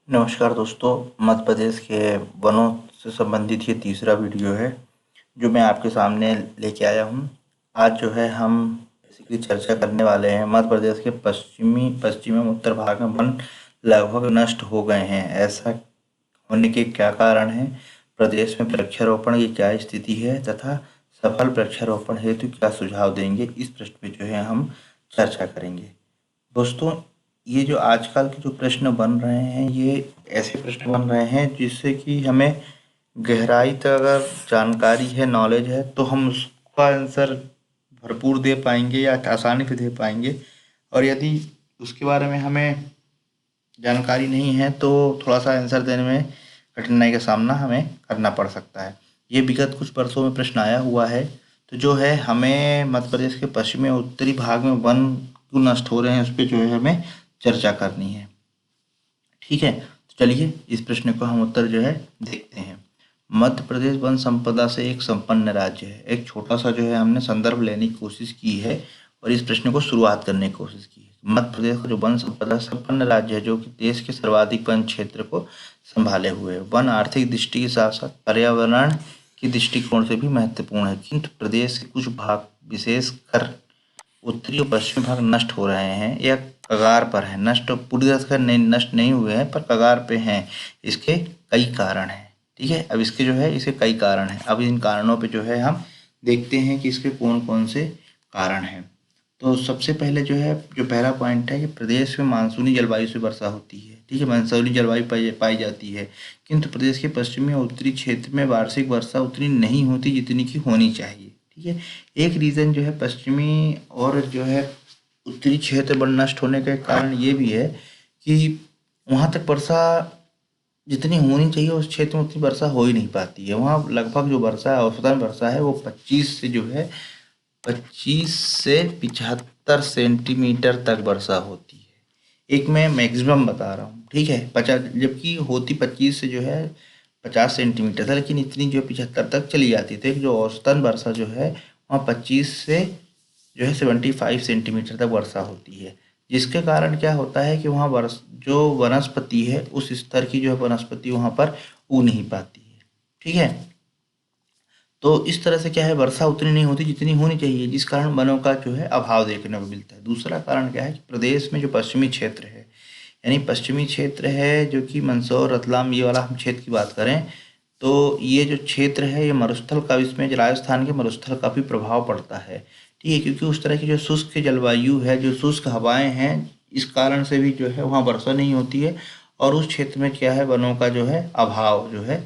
नमस्कार दोस्तों, मध्य प्रदेश के वनों से संबंधित ये तीसरा वीडियो है जो मैं आपके सामने लेके आया हूँ। आज जो है हम बेसिकली चर्चा करने वाले हैं मध्य प्रदेश के पश्चिम एवं उत्तर भाग में वन लगभग नष्ट हो गए हैं। ऐसा होने के क्या कारण हैं, प्रदेश में वृक्षारोपण की क्या स्थिति है तथा सफल वृक्षारोपण हेतु क्या सुझाव देंगे, इस प्रश्न पे जो है हम चर्चा करेंगे। दोस्तों, ये जो आजकल के जो प्रश्न बन रहे हैं, ये ऐसे प्रश्न बन रहे हैं जिससे कि हमें गहराई तक अगर जानकारी है, नॉलेज है, तो हम उसका आंसर भरपूर दे पाएंगे या आसानी से दे पाएंगे। और यदि उसके बारे में हमें जानकारी नहीं है तो थोड़ा सा आंसर देने में कठिनाई का सामना हमें करना पड़ सकता है। ये विगत कुछ वर्षों में प्रश्न आया हुआ है। तो जो है हमें मध्य प्रदेश के पश्चिमी और उत्तरी भाग में वन क्यों नष्ट हो रहे हैं, उस पर जो है हमें चर्चा करनी है। ठीक है, तो चलिए इस प्रश्न को हम उत्तर जो है देखते हैं। मध्य प्रदेश वन संपदा से एक संपन्न राज्य है। एक छोटा सा जो है हमने संदर्भ लेने की कोशिश की है और इस प्रश्न को शुरुआत करने की कोशिश की है। मध्य प्रदेश का जो वन संपदा संपन्न राज्य है, जो कि देश के सर्वाधिक वन क्षेत्र को संभाले हुए है। वन आर्थिक दृष्टि के साथ साथ पर्यावरण की दृष्टिकोण से भी महत्वपूर्ण है, किंतु प्रदेश के कुछ भाग विशेषकर उत्तरी और पश्चिमी भाग नष्ट हो रहे हैं या कगार पर हैं। नष्ट पूरी तरह से नहीं, नष्ट नहीं हुए हैं पर कगार पे हैं। इसके कई कारण हैं। ठीक है, अब इसके जो है इसके कई कारण हैं। अब इन कारणों पे जो है हम देखते हैं कि इसके कौन कौन से कारण हैं। तो सबसे पहले जो है, जो पहला पॉइंट है कि प्रदेश में मानसूनी जलवायु से वर्षा होती है। ठीक है, मानसूनी जलवायु पाई जाती है, किंतु प्रदेश के पश्चिमी और उत्तरी क्षेत्र में वार्षिक वर्षा उतनी नहीं होती जितनी की होनी चाहिए। ठीक है, एक रीज़न जो है पश्चिमी और जो है उत्तरी क्षेत्र वन नष्ट होने का एक कारण ये भी है कि वहाँ तक वर्षा जितनी होनी चाहिए उस क्षेत्र में उतनी वर्षा हो ही नहीं पाती है। वहाँ लगभग जो वर्षा है, औसतन वर्षा है, वो 25 से 75 सेंटीमीटर तक वर्षा होती है। एक मैं मैक्सिमम बता रहा हूँ। ठीक है, 50, जबकि होती 25 से जो है 50 सेंटीमीटर था, लेकिन इतनी जो 75 तक चली जाती थी। जो औसतन वर्षा जो है वहाँ 25 से जो है 75 सेंटीमीटर तक वर्षा होती है। जिसके कारण क्या होता है कि वहाँ वर्ष जो वनस्पति है उस स्तर की जो है वनस्पति वहाँ पर उग नहीं पाती है। ठीक है, तो इस तरह से क्या है, वर्षा उतनी नहीं होती जितनी होनी चाहिए, जिस कारण वनों का जो है अभाव देखने को मिलता है। दूसरा कारण क्या है कि प्रदेश में जो पश्चिमी क्षेत्र है, यानी पश्चिमी क्षेत्र है जो कि मंदसौर, रतलाम, ये वाला हम क्षेत्र की बात करें, तो ये जो क्षेत्र है ये मरुस्थल का, इसमें जो राजस्थान के मरुस्थल का भी प्रभाव पड़ता है। ठीक है, क्योंकि उस तरह की जो शुष्क जलवायु है, जो शुष्क हवाएं हैं, इस कारण से भी जो है वहाँ वर्षा नहीं होती है। और उस क्षेत्र में क्या है, वनों का जो है अभाव जो है,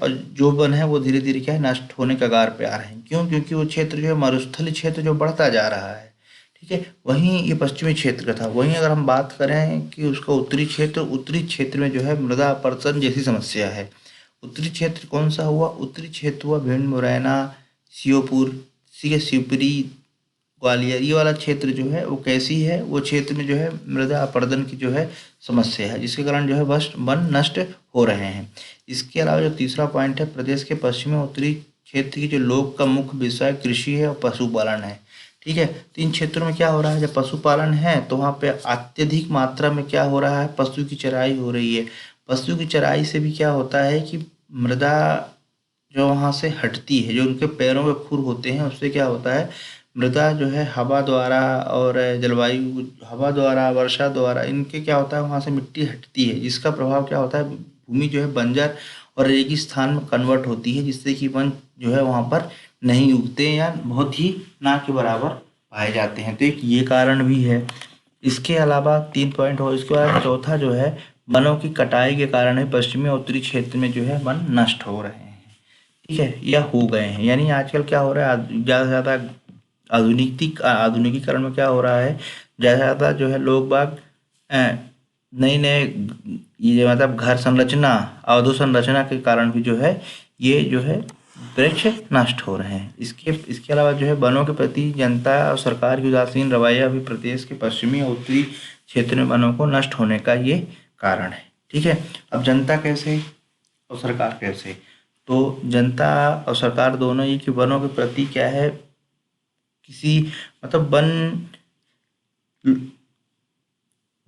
और जो वन है वो धीरे धीरे क्या है, नष्ट होने कगार पे आ रहे हैं। क्यों? क्योंकि वो क्षेत्र जो है मरुस्थलीय क्षेत्र जो बढ़ता जा रहा है। ठीक है, वहीं ये पश्चिमी क्षेत्र का था। वहीं अगर हम बात करें कि उसका उत्तरी क्षेत्र में जो है मृदा अपरदन जैसी समस्या है। उत्तरी क्षेत्र कौन सा हुआ? उत्तरी क्षेत्र हुआ भिंड, मुरैना, श्योपुर, ठीक है, शिवपुरी, ग्वालियर, ये वाला क्षेत्र जो है वो कैसी है, वो क्षेत्र में जो है मृदा अपरदन की जो है समस्या है, जिसके कारण जो है वन नष्ट हो रहे हैं। इसके अलावा जो तीसरा पॉइंट है, प्रदेश के पश्चिमी और उत्तरी क्षेत्र की जो लोग का मुख्य विषय कृषि है और पशुपालन है। ठीक है, तो इन क्षेत्रों में क्या हो रहा है, जब पशुपालन है तो वहाँ पे अत्यधिक मात्रा में क्या हो रहा है, पशु की चराई हो रही है। पशु की चराई से भी क्या होता है कि मृदा जो वहाँ से हटती है, जो उनके पैरों में खुर होते हैं, उससे क्या होता है, मृदा जो है हवा द्वारा और जलवायु, हवा द्वारा, वर्षा द्वारा, इनके क्या होता है, वहाँ से मिट्टी हटती है, जिसका प्रभाव क्या होता है, भूमि जो है बंजर और रेगिस्तान में कन्वर्ट होती है, जिससे कि वन जो है वहाँ पर नहीं उगते या बहुत ही ना के बराबर पाए जाते हैं। तो एक ये कारण भी है। इसके अलावा 3 पॉइंट हो, इसके बाद चौथा जो है, वनों की कटाई के कारण है पश्चिमी और उत्तरी क्षेत्र में जो है वन नष्ट हो रहे हैं। ठीक है, या हो गए हैं। यानी आजकल क्या हो रहा है, ज़्यादा से ज़्यादा आधुनिकीकरण में क्या हो रहा है, ज़्यादा से ज़्यादा जो है लोग बाग नए नए ये मतलब घर संरचना, अधोसंरचना के कारण भी जो है ये जो है वृक्ष नष्ट हो रहे हैं। इसके अलावा जो है वनों के प्रति जनता और सरकार की उदासीन रवैया भी प्रदेश के पश्चिमी और उत्तरी क्षेत्र में वनों को नष्ट होने का ये कारण है। ठीक है, अब जनता कैसे और सरकार कैसे? तो जनता और सरकार दोनों ही कि वनों के प्रति क्या है, किसी मतलब वन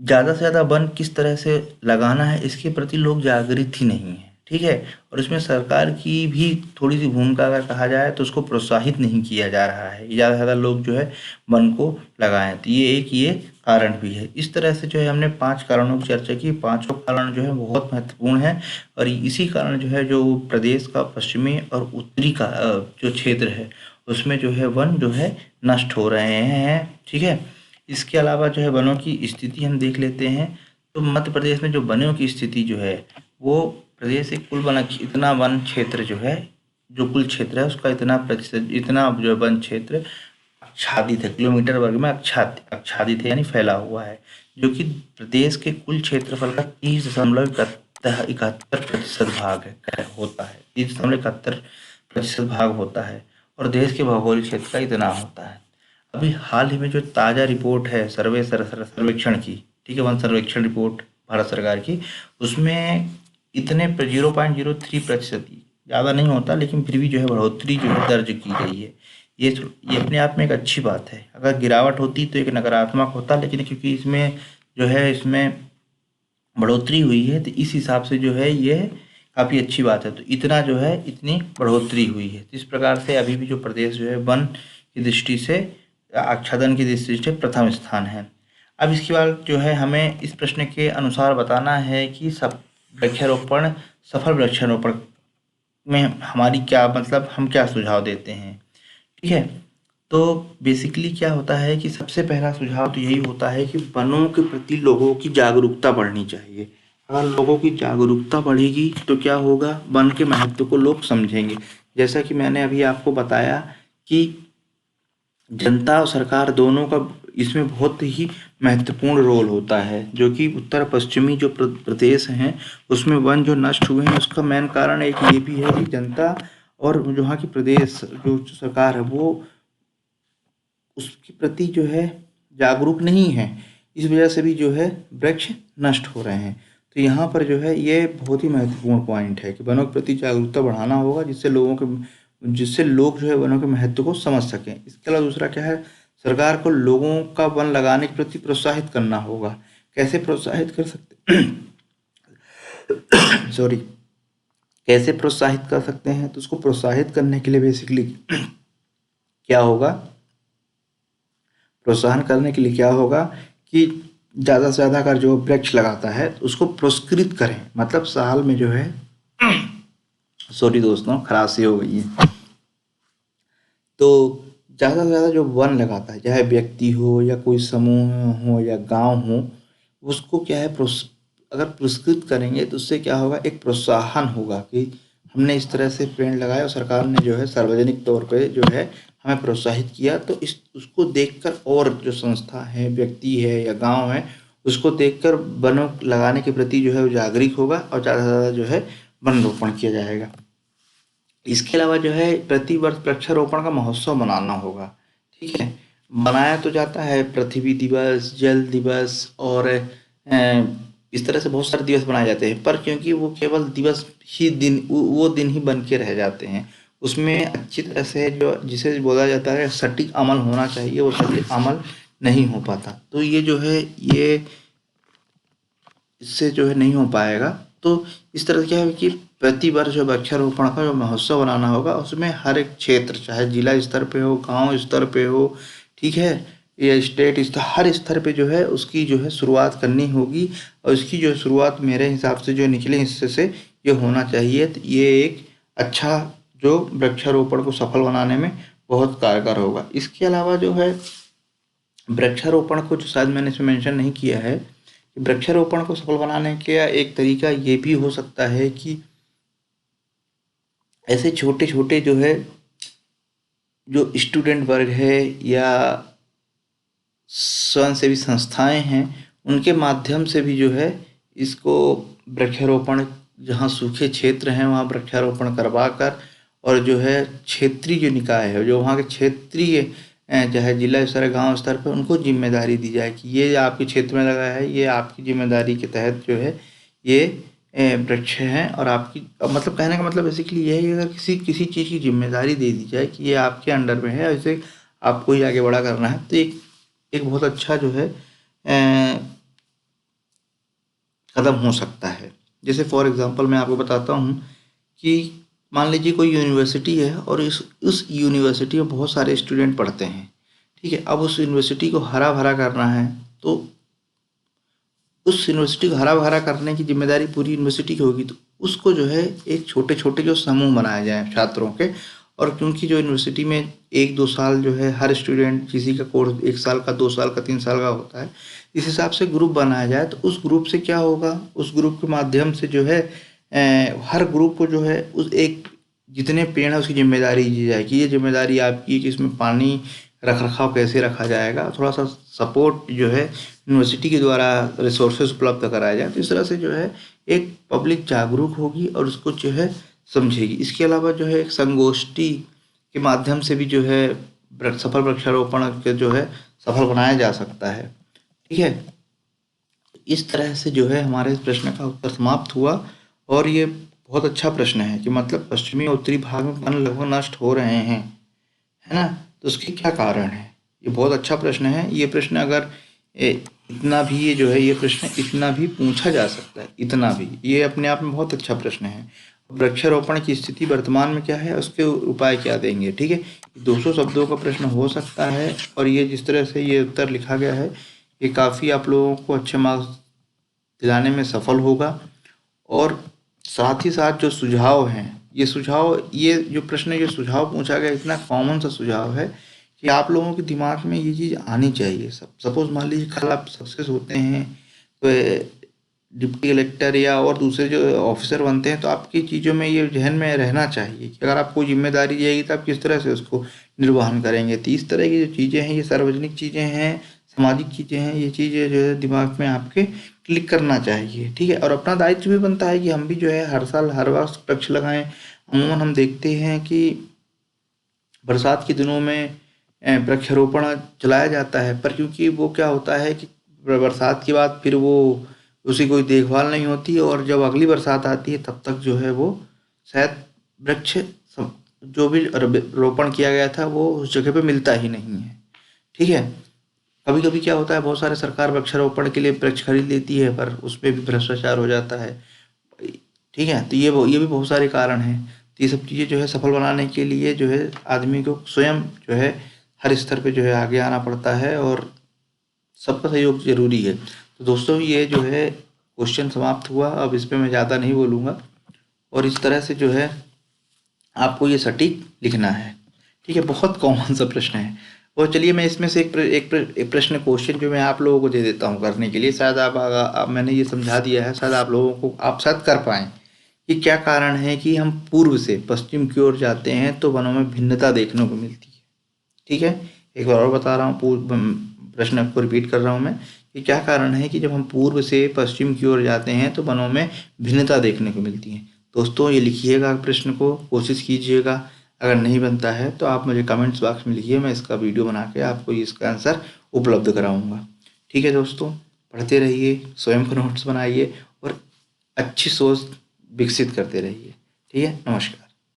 ज़्यादा से ज़्यादा वन किस तरह से लगाना है इसके प्रति लोग जागृत ही नहीं है, ठीक है। और इसमें सरकार की भी थोड़ी सी भूमिका अगर कहा जाए तो उसको प्रोत्साहित नहीं किया जा रहा है, ज़्यादा से ज़्यादा लोग जो है वन को लगाएं, तो ये कारण भी है। इस तरह से जो है हमने 5 कारणों की चर्चा की। पांचों कारण जो है बहुत महत्वपूर्ण है और इसी कारण जो है जो प्रदेश का पश्चिमी और उत्तरी का जो क्षेत्र है उसमें जो है वन जो है नष्ट हो रहे हैं, ठीक है। इसके अलावा जो है वनों की स्थिति हम देख लेते हैं। तो मध्य प्रदेश में जो वनों की स्थिति जो है वो प्रदेश एक कुल वन इतना वन क्षेत्र जो है, जो कुल क्षेत्र है उसका इतना प्रतिशत, इतना जो वन क्षेत्र आच्छादित है, किलोमीटर वर्ग में आच्छादित है, यानी फैला हुआ है, जो कि प्रदेश के कुल क्षेत्रफल का 30.71% भाग होता है, 30.71% भाग होता है। और देश के भौगोलिक क्षेत्र का इतना होता है। अभी हाल ही में जो ताज़ा रिपोर्ट है सर्वेक्षण की, ठीक है, वन सर्वेक्षण रिपोर्ट भारत सरकार की, उसमें इतने 0.03%, ज़्यादा नहीं होता लेकिन फिर भी जो है बढ़ोतरी जो है दर्ज की गई है। ये अपने आप में एक अच्छी बात है। अगर गिरावट होती तो एक नकारात्मक होता, लेकिन क्योंकि इसमें जो है इसमें बढ़ोतरी हुई है तो इस हिसाब से जो है ये काफ़ी अच्छी बात है। तो इतना जो है इतनी बढ़ोतरी हुई है। तो इस प्रकार से अभी भी जो प्रदेश जो है वन की दृष्टि से, आच्छादन की दृष्टि से प्रथम स्थान है। अब इसके बाद जो है हमें इस प्रश्न के अनुसार बताना है कि सब वृक्षारोपण सफल वृक्षारोपण में हमारी क्या मतलब हम क्या सुझाव देते हैं, ठीक है। तो बेसिकली क्या होता है कि सबसे पहला सुझाव तो यही होता है कि वनों के प्रति लोगों की जागरूकता बढ़नी चाहिए। अगर लोगों की जागरूकता बढ़ेगी तो क्या होगा, वन के महत्व को लोग समझेंगे। जैसा कि मैंने अभी आपको बताया कि जनता और सरकार दोनों का इसमें बहुत ही महत्वपूर्ण रोल होता है, जो कि उत्तर पश्चिमी जो प्रदेश हैं उसमें वन जो नष्ट हुए हैं उसका मेन कारण एक ये भी है कि जनता और जो वहाँ की प्रदेश जो सरकार है वो उसके प्रति जो है जागरूक नहीं है। इस वजह से भी जो है वृक्ष नष्ट हो रहे हैं। तो यहाँ पर जो है ये बहुत ही महत्वपूर्ण पॉइंट है कि वनों के प्रति जागरूकता बढ़ाना होगा, जिससे लोग जो है वनों के महत्व को समझ सकें। इसके अलावा दूसरा क्या है, सरकार को लोगों का वन लगाने के प्रति प्रोत्साहित करना होगा। कैसे प्रोत्साहित कर सकते सॉरी कैसे प्रोत्साहित कर सकते हैं, तो उसको प्रोत्साहित करने के लिए बेसिकली क्या होगा, प्रोत्साहन करने के लिए क्या होगा कि ज़्यादा से ज़्यादा अगर जो वृक्ष लगाता है तो उसको पुरस्कृत करें। मतलब साल में जो है सॉरी दोस्तों खराशी हो गई है। तो ज़्यादा से ज़्यादा जो वन लगाता है, चाहे व्यक्ति हो या कोई समूह हो या गांव हो, उसको क्या है अगर पुरस्कृत करेंगे तो उससे क्या होगा, एक प्रोत्साहन होगा कि हमने इस तरह से पेड़ लगाए और सरकार ने जो है सार्वजनिक तौर पे जो है हमें प्रोत्साहित किया। तो इस उसको देखकर और जो संस्था है, व्यक्ति है या गांव है, उसको देखकर वनों लगाने के प्रति जो है वो जागरूक होगा और ज़्यादा से ज़्यादा जो है वन रोपण किया जाएगा। इसके अलावा जो है प्रति वर्ष वृक्षारोपण का महोत्सव मनाना होगा, ठीक है। मनाया तो जाता है पृथ्वी दिवस, जल दिवस और इस तरह से बहुत सारे दिवस बनाए जाते हैं, पर क्योंकि वो केवल दिवस ही दिन वो दिन ही बन के रह जाते हैं, उसमें अच्छी तरह से जो जिसे बोला जाता है सटीक अमल होना चाहिए, वो सटीक अमल नहीं हो पाता। तो ये जो है ये इससे जो है नहीं हो पाएगा। तो इस तरह से क्या है कि प्रति वर्ष जो वृक्षारोपण का जो महोत्सव बनाना होगा, उसमें हर एक क्षेत्र चाहे जिला स्तर पे हो, गांव स्तर पे हो, ठीक है, या स्टेट स्तर, हर स्तर पे जो है उसकी जो है शुरुआत करनी होगी। और इसकी जो शुरुआत मेरे हिसाब से जो निचले हिस्से से ये होना चाहिए। तो ये एक अच्छा जो वृक्षारोपण को सफल बनाने में बहुत कारगर होगा। इसके अलावा जो है वृक्षारोपण को जो शायद मैंने इसमें मेंशन नहीं किया है, वृक्षारोपण को सफल बनाने का एक तरीका ये भी हो सकता है कि ऐसे छोटे छोटे जो है जो स्टूडेंट वर्ग है या स्वयंसेवी संस्थाएं हैं, उनके माध्यम से भी जो है इसको वृक्षारोपण, जहाँ सूखे क्षेत्र हैं वहाँ वृक्षारोपण करवा कर, और जो है क्षेत्रीय जो निकाय है, जो वहाँ के क्षेत्रीय चाहे जिला स्तर गांव स्तर पर, उनको जिम्मेदारी दी जाए कि ये आपके क्षेत्र में लगा है, ये आपकी जिम्मेदारी के तहत जो है ये वृक्ष हैं। और आपकी मतलब कहने का मतलब बेसिकली ये है कि अगर किसी चीज़ की जिम्मेदारी दे दी जाए कि ये आपके अंडर में है और इसे आपको ही आगे बड़ा करना है, तो एक बहुत अच्छा जो है कदम हो सकता है। जैसे फॉर एग्जांपल मैं आपको बताता हूँ कि मान लीजिए कोई यूनिवर्सिटी है और उस यूनिवर्सिटी में बहुत सारे स्टूडेंट पढ़ते हैं, ठीक है। अब उस यूनिवर्सिटी को हरा भरा करना है, तो उस यूनिवर्सिटी को हरा भरा करने की जिम्मेदारी पूरी यूनिवर्सिटी की होगी। तो उसको जो है एक छोटे छोटे जो समूह बनाए जाएँ छात्रों के, और क्योंकि जो यूनिवर्सिटी में 1-2 साल जो है हर स्टूडेंट किसी का कोर्स 1 साल का, 2 साल का, 3 साल का होता है, इस हिसाब से ग्रुप बनाया जाए। तो उस ग्रुप से क्या होगा, उस ग्रुप के माध्यम से जो है हर ग्रुप को जो है उस एक जितने पेड़ हैं उसकी जिम्मेदारी दी जाएगी। ये जिम्मेदारी आपकी है कि इसमें पानी रख रखाव कैसे रखा जाएगा, थोड़ा सा सपोर्ट जो है यूनिवर्सिटी के द्वारा रिसोर्सेज उपलब्ध कराया जाए। तो इस तरह से जो है एक पब्लिक जागरूक होगी और उसको जो है समझेगी। इसके अलावा जो है एक संगोष्ठी के माध्यम से भी जो है सफल वृक्षारोपण के जो है सफल बनाया जा सकता है, ठीक है। इस तरह से जो है हमारे इस प्रश्न का उत्तर समाप्त हुआ। और ये बहुत अच्छा प्रश्न है कि मतलब पश्चिमी और उत्तरी भाग में वन लगभग नष्ट हो रहे हैं, है ना। तो उसके क्या कारण है, ये बहुत अच्छा प्रश्न है। ये प्रश्न अगर इतना भी ये जो है ये प्रश्न इतना भी पूछा जा सकता है, इतना भी ये अपने आप में बहुत अच्छा प्रश्न है। वृक्षारोपण की स्थिति वर्तमान में क्या है, उसके उपाय क्या देंगे, ठीक है। 200 शब्दों का प्रश्न हो सकता है और ये जिस तरह से ये उत्तर लिखा गया है ये काफ़ी आप लोगों को अच्छे मार्क्स दिलाने में सफल होगा। और साथ ही साथ जो सुझाव हैं, ये सुझाव, ये जो प्रश्न जो सुझाव पूछा गया इतना कॉमन सा सुझाव है कि आप लोगों के दिमाग में ये चीज़ आनी चाहिए। सपोज मान लीजिए कल आप सक्सेस होते हैं तो डिप्टी कलेक्टर या और दूसरे जो ऑफिसर बनते हैं, तो आपकी चीज़ों में ये जहन में रहना चाहिए कि अगर आपको जिम्मेदारी दी जाएगी तो आप किस तरह से उसको निर्वहन करेंगे। तो इस तरह की जो चीज़ें हैं ये सार्वजनिक चीज़ें हैं, सामाजिक चीज़ें हैं, ये चीज़ें जो है दिमाग में आपके क्लिक करना चाहिए, ठीक है। और अपना दायित्व भी बनता है कि हम भी जो है हर साल हर वक्त वृक्ष लगाएं। अमूमन हम देखते हैं कि बरसात के दिनों में वृक्षारोपण चलाया जाता है, पर क्योंकि वो क्या होता है कि बरसात के बाद फिर वो उसकी कोई देखभाल नहीं होती और जब अगली बरसात आती है तब तक जो है वो शायद वृक्ष जो भी रोपण किया गया था वो उस जगह पे मिलता ही नहीं है, ठीक है। कभी कभी क्या होता है, बहुत सारे सरकार वृक्षारोपण के लिए वृक्ष खरीद लेती है पर उसमें भी भ्रष्टाचार हो जाता है, ठीक है। तो ये भी बहुत सारे कारण हैं। तो ये सब चीज़ें जो है सफल बनाने के लिए जो है आदमी को स्वयं जो है हर स्तर पे जो है आगे आना पड़ता है और सबका सहयोग जरूरी है। तो दोस्तों ये जो है क्वेश्चन समाप्त हुआ, अब इस पे मैं ज़्यादा नहीं बोलूँगा और इस तरह से जो है आपको ये सटीक लिखना है, ठीक है। बहुत कॉमन सा प्रश्न है। और चलिए मैं इसमें से एक प्रश्न क्वेश्चन जो मैं आप लोगों को दे देता हूँ करने के लिए, शायद आप मैंने ये समझा दिया है, शायद आप लोगों को आप शायद कर पाएँ कि क्या कारण है कि हम पूर्व से पश्चिम की ओर जाते हैं तो वनों में भिन्नता देखने को मिलती है, ठीक है। एक बार और बता रहा हूँ, प्रश्न को रिपीट कर रहा हूँ मैं कि क्या कारण है कि जब हम पूर्व से पश्चिम की ओर जाते हैं तो वनों में भिन्नता देखने को मिलती है। दोस्तों ये लिखिएगा प्रश्न को, कोशिश कीजिएगा। अगर नहीं बनता है तो आप मुझे कमेंट्स बॉक्स में लिखिए, मैं इसका वीडियो बना के आपको इसका आंसर उपलब्ध कराऊंगा, ठीक है। दोस्तों पढ़ते रहिए, स्वयं को नोट्स बनाइए और अच्छी सोच विकसित करते रहिए, ठीक है। नमस्कार।